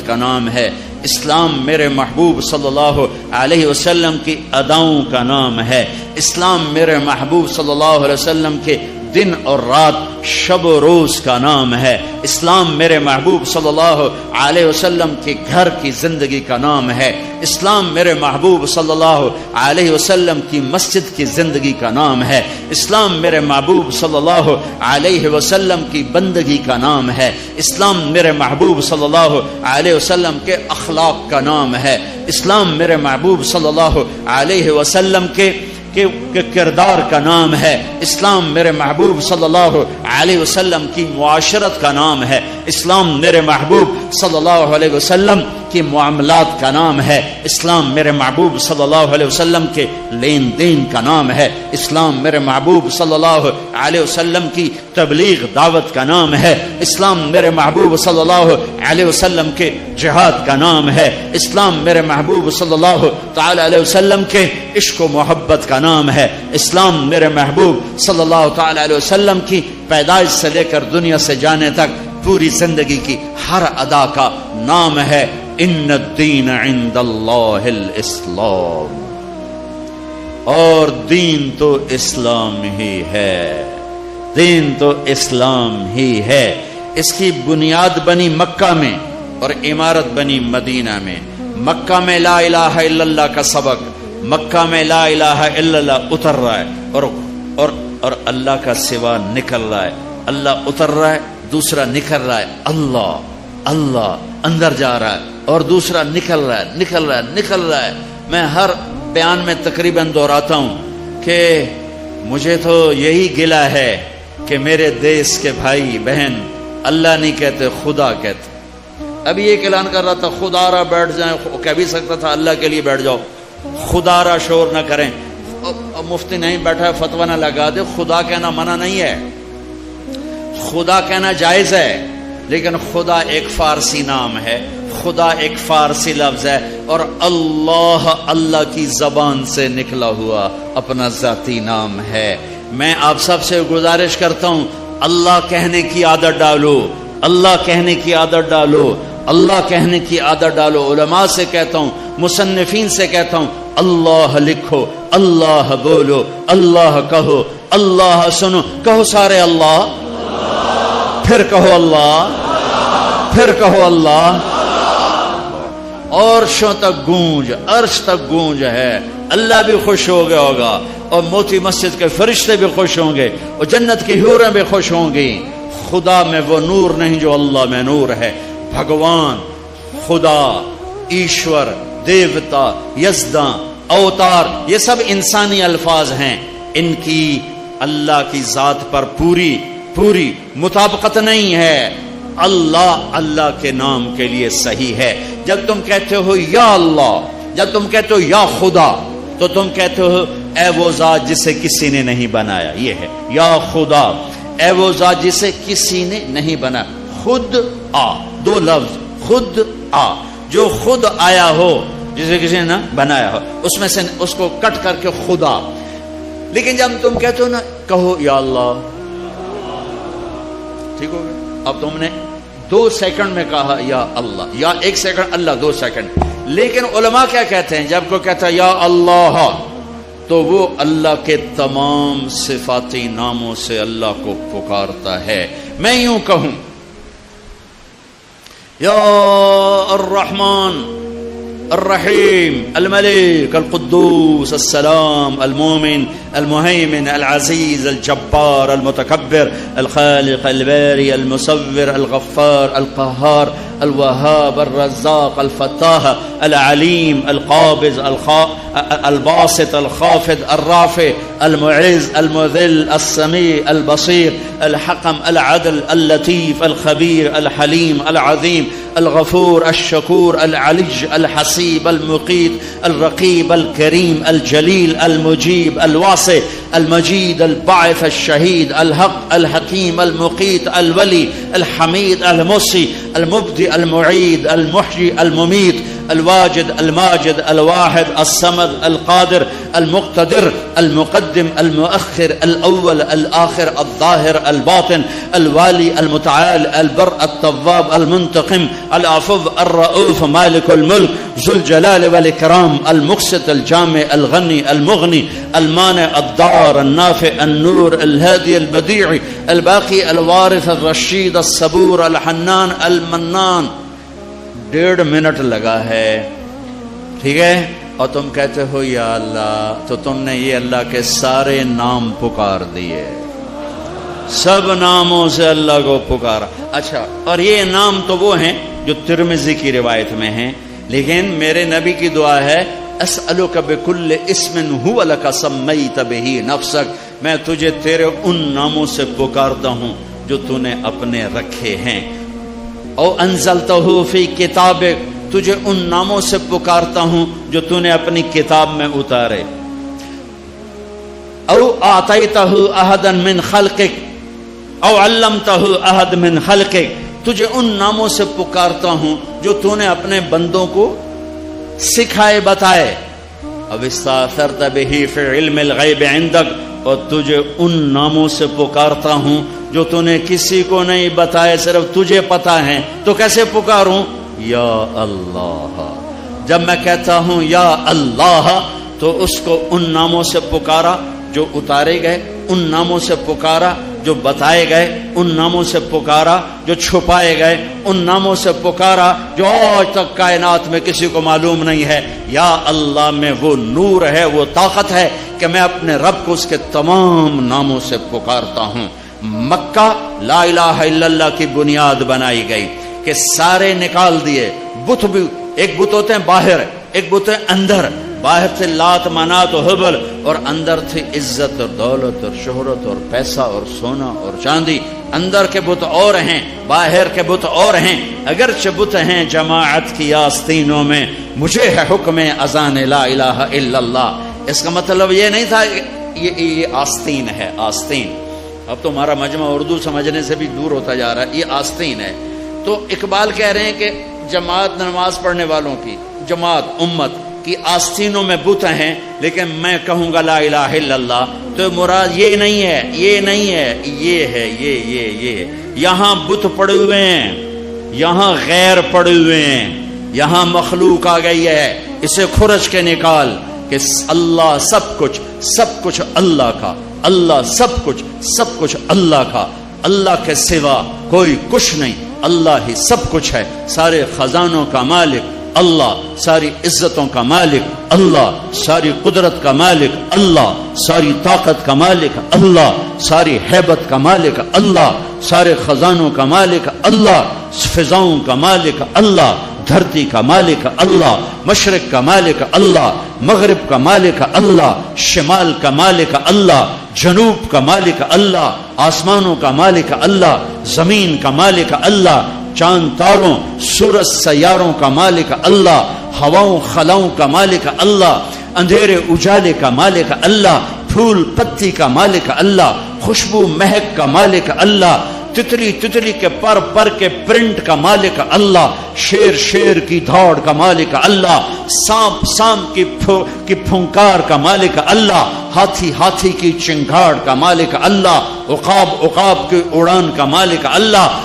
کا نام ہے، اسلام میرے محبوب صلی اللہ علیہ وسلم کی اداؤں کا نام ہے، اسلام میرے محبوب صلی اللہ علیہ وسلم کے دن اور رات، شب و روز کا نام ہے، اسلام میرے محبوب صلی اللہ علیہ وسلم کے گھر کی زندگی کا نام ہے، اسلام میرے محبوب صلی اللہ علیہ وسلم کی مسجد کی زندگی کا نام ہے، اسلام میرے محبوب صلی اللہ علیہ وسلم کی بندگی کا نام ہے، اسلام میرے محبوب صلی اللہ علیہ وسلم کے اخلاق کا نام ہے، اسلام میرے محبوب صلی اللہ علیہ وسلم کے کردار کا نام ہے، اسلام میرے محبوب صلی اللہ علیہ وسلم کی معاشرت کا نام ہے، اسلام میرے محبوب صلی اللہ علیہ وسلم کی معاملات کا نام ہے، اسلام میرے محبوب صلی اللہ علیہ وسلم کے لین دین کا نام ہے، اسلام میرے محبوب صلی اللہ علیہ وسلم کی تبلیغ دعوت کا نام ہے، اسلام میرے محبوب صلی اللہ علیہ وسلم کے جہاد کا نام ہے، اسلام میرے محبوب صلی اللہ تعالی علیہ وسلم کے عشق و محبت کا نام ہے، اسلام میرے محبوب صلی اللہ تعالی علیہ وسلم کی پیدائش سے لے کر دنیا سے جانے تک پوری زندگی کی ہر ادا کا نام ہے ان الدین عند اللہ الاسلام، اور دین تو اسلام ہی ہے، دین تو اسلام ہی ہے۔ اس کی بنیاد بنی مکہ میں اور عمارت بنی مدینہ میں۔ مکہ میں لا الہ الا اللہ کا سبق، مکہ میں لا الہ الا اللہ اتر رہا ہے اور اللہ کا سوا نکل رہا ہے، اللہ اتر رہا ہے، دوسرا نکل رہا ہے، اللہ اندر جا رہا ہے، اور دوسرا نکل رہا ہے۔ میں ہر بیان میں تقریباً دہراتا ہوں کہ مجھے تو یہی گلہ ہے کہ میرے دیس کے بھائی بہن اللہ نہیں کہتے، خدا کہتے۔ ابھی ایک اعلان کر رہا تھا خدا را بیٹھ جائیں، کہہ بھی سکتا تھا اللہ کے لیے بیٹھ جاؤ، خدا را شور نہ کریں۔ مفتی نہیں بیٹھا ہے فتویٰ نہ لگا دے، خدا کہنا منع نہیں ہے، خدا کہنا جائز ہے، لیکن خدا ایک فارسی نام ہے، خدا ایک فارسی لفظ ہے، اور اللہ کی زبان سے نکلا ہوا اپنا ذاتی نام ہے۔ میں آپ سب سے گزارش کرتا ہوں اللہ کہنے کی عادت ڈالو، اللہ کہنے کی عادت ڈالو، اللہ کہنے کی عادت ڈالو۔ علماء سے کہتا ہوں، مصنفین سے کہتا ہوں، اللہ لکھو، اللہ بولو، اللہ کہو، اللہ سنو، کہو سارے اللہ، پھر کہو اللہ، پھر کہو اللہ، عرشوں تک گونج، عرش تک گونج ہے۔ اللہ بھی خوش ہو گیا ہوگا، اور موتی مسجد کے فرشتے بھی خوش ہوں گے، اور جنت کی حوریں بھی خوش ہوں گی۔ خدا میں وہ نور نہیں جو اللہ میں نور ہے۔ بھگوان، خدا، ایشور، دیوتا، یزداں، اوتار، یہ سب انسانی الفاظ ہیں، ان کی اللہ کی ذات پر پوری مطابقت نہیں ہے۔ اللہ کے نام کے لیے صحیح ہے۔ جب تم کہتے ہو یا اللہ، جب تم کہتے ہو یا خدا، تو تم کہتے ہو اے وہ ذات جسے کسی نے نہیں بنایا، یہ ہے یا خدا، اے وہ ذات جسے کسی نے نہیں بنایا۔ خود آ، دو لفظ، خود آ، جو خود آیا ہو، جسے کسی نے نہ بنایا ہو، اس میں سے اس کو کٹ کر کے خدا۔ لیکن جب تم کہتے ہو نا کہو یا اللہ، ٹھیک ہو گیا؟ اب تم نے 2 سیکنڈ میں کہا یا اللہ، یا 1 سیکنڈ اللہ، 2 سیکنڈ۔ لیکن علماء کیا کہتے ہیں؟ جب کوئی کہتا ہے یا اللہ، تو وہ اللہ کے تمام صفاتی ناموں سے اللہ کو پکارتا ہے۔ میں یوں کہوں یا الرحمن الرحیم الملک القدوس السلام المؤمن المهيمن العزيز الجبار المتكبر الخالق الباري المصور الغفار القهار الوهاب الرزاق الفتاح العليم القابض الباسط الخافض الرافع المعز المذل السميع البصير الحكم العدل اللطيف الخبير الحليم العظيم الغفور الشكور العلي الحسيب المقيت الرقيب الكريم الجليل المجيب الواسع المجيد الباعث الشهيد الحق الحكيم المقيت الولي الحميد المحصي المبدئ المعيد المحيي المميت الواجد الماجد الواحد الصمد القادر المقتدر المقدم المؤخر الأول الآخر الظاهر الباطن الوالي المتعال البر التواب المنتقم العفو الرؤوف مالك الملك ذو الجلال والإكرام المقسط الجامع الغني المغني المانع الضار النافع النور الهادي البديع الباقي الوارث الرشید الصبور الحنان المنان. 1.5 منٹ لگا ہے، ٹھیک ہے، اور تم کہتے ہو یا اللہ، تو تم نے یہ اللہ کے سارے نام پکار دیے، سب ناموں سے اللہ کو پکارا. اچھا، اور یہ نام تو وہ ہیں جو ترمذی کی روایت میں ہیں، لیکن میرے نبی کی دعا ہے اسألک بکل اسم هو لک سمیت بہ نفسک، میں تجھے تیرے ان ناموں سے پکارتا ہوں جو تو نے اپنے رکھے ہیں. او انزلتہ فی کتابک، تجھے ان ناموں سے پکارتا ہوں جو تو نے اپنی کتاب میں اتارے. او اعطیتہ احدا من خلقک او علمتہ احد من خلقک، تجھے ان ناموں سے پکارتا ہوں جو تو نے اپنے بندوں کو سکھائے بتائے. اب استاثرت بہ فی علم الغیب عندک، اور تجھے ان ناموں سے پکارتا ہوں جو تو نے کسی کو نہیں بتائے، صرف تجھے پتا ہے. تو کیسے پکاروں؟ یا اللہ. جب میں کہتا ہوں یا اللہ تو اس کو ان ناموں سے پکارا جو اتارے گئے، ان ناموں سے پکارا جو بتائے گئے، ان ناموں سے پکارا جو چھپائے گئے، ان ناموں سے پکارا جو آج تک کائنات میں کسی کو معلوم نہیں ہے. یا اللہ میں وہ نور ہے، وہ طاقت ہے کہ میں اپنے رب کو اس کے تمام ناموں سے پکارتا ہوں. مکہ لا الہ الا اللہ کی بنیاد بنائی گئی کہ سارے نکال دیے. بت بھی، ایک بت ہوتے ہیں باہر، ایک بت ہے اندر. باہر تھے لات منات و حبل، اور اندر تھی عزت اور دولت اور شہرت اور پیسہ اور سونا اور چاندی. اندر کے بت اور ہیں، باہر کے بت اور ہیں. اگرچہ بت ہیں جماعت کی آستینوں میں، مجھے ہے حکم اذان لا الہ الا اللہ. اس کا مطلب یہ نہیں تھا یہ آستین ہے، آستین. اب تو ہمارا مجمع اردو سمجھنے سے بھی دور ہوتا جا رہا ہے. یہ آستین ہے. تو اقبال کہہ رہے ہیں کہ جماعت نماز پڑھنے والوں کی، جماعت امت کی آستینوں میں بت ہیں، لیکن میں کہوں گا لا الہ الا اللہ تو مراد یہ نہیں ہے، یہ نہیں ہے، یہ ہے، یہ. یہاں بت پڑے ہوئے ہیں، یہاں غیر پڑے ہوئے ہیں، یہاں مخلوق آ گئی ہے. اسے کھرچ کے نکال کہ اللہ سب کچھ اللہ کا، اللہ سب کچھ اللہ کا. اللہ کے سوا کوئی کچھ نہیں، اللہ ہی سب کچھ ہے. سارے خزانوں کا مالک اللہ، ساری عزتوں کا مالک اللہ، ساری قدرت کا مالک اللہ، ساری طاقت کا مالک اللہ، ساری ہیبت کا مالک اللہ، سارے خزانوں کا مالک اللہ، فضاؤں کا مالک اللہ، دھرتی کا مالک اللہ، مشرق کا مالک اللہ، مغرب کا مالک اللہ، شمال کا مالک اللہ، جنوب کا مالک اللہ، آسمانوں کا مالک اللہ، زمین کا مالک اللہ، چاند تاروں سورج سیاروں کا مالک اللہ، ہواؤں خلاؤں کا مالک اللہ، اندھیرے اجالے کا مالک اللہ، پھول پتی کا مالک اللہ، خوشبو مہک کا مالک اللہ، تتلی کے پر کے پرنٹ کا مالک اللہ، شیر کی دھاڑ کا مالک اللہ، سانپ کی پھنکار کا مالک اللہ، ہاتھی کی چنگھاڑ کا مالک اللہ، عقاب کی اڑان کا مالک اللہ،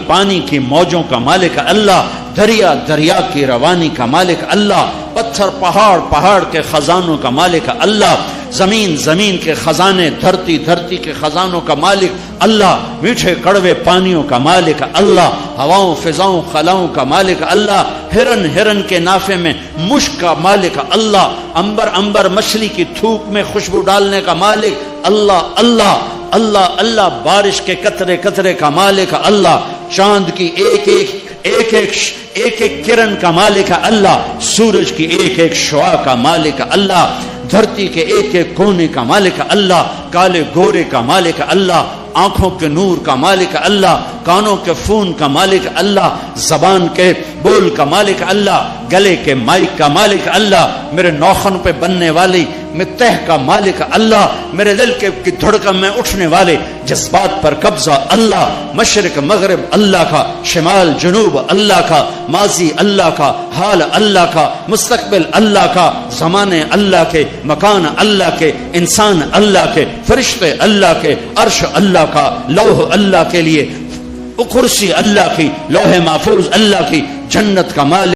پانی کی موجوں کا مالک اللہ، دریا کی روانی کا مالک اللہ، پتھر پہاڑ کے خزانوں کا مالک اللہ، زمین کے خزانے، دھرتی کے خزانوں کا مالک اللہ، میٹھے کڑوے پانیوں کا مالک اللہ، ہواؤں فضاؤں خلاؤں کا مالک اللہ، ہرن کے نافے میں مشک کا مالک اللہ، انبر مچھلی کی تھوک میں خوشبو ڈالنے کا مالک اللہ اللہ اللہ اللہ، بارش کے قطرے کا مالک اللہ، چاند کی ایک کرن کا مالک اللہ، سورج کی ایک شعاع کا مالک اللہ، دھرتی کے ایک کونے کا مالک اللہ، کالے گورے کا مالک اللہ، آنکھوں کے نور کا مالک اللہ، کانوں کے فون کا مالک اللہ، زبان کے بول کا مالک اللہ، گلے کے مائک کا مالک اللہ، میرے ناخن پہ بننے والی میں تہ کا مالک اللہ، میرے دل کی دھڑکن میں اٹھنے والے جذبات پر قبضہ اللہ، مشرق مغرب اللہ کا، شمال جنوب اللہ کا، ماضی اللہ کا، حال اللہ کا، مستقبل اللہ کا، زمانے اللہ کے، مکان اللہ کے، انسان اللہ کے، فرشتے اللہ کے، عرش اللہ کا، لوح اللہ کے لیے، کرسی اللہ کی، لوح محفوظ اللہ کی، جنت کا مالک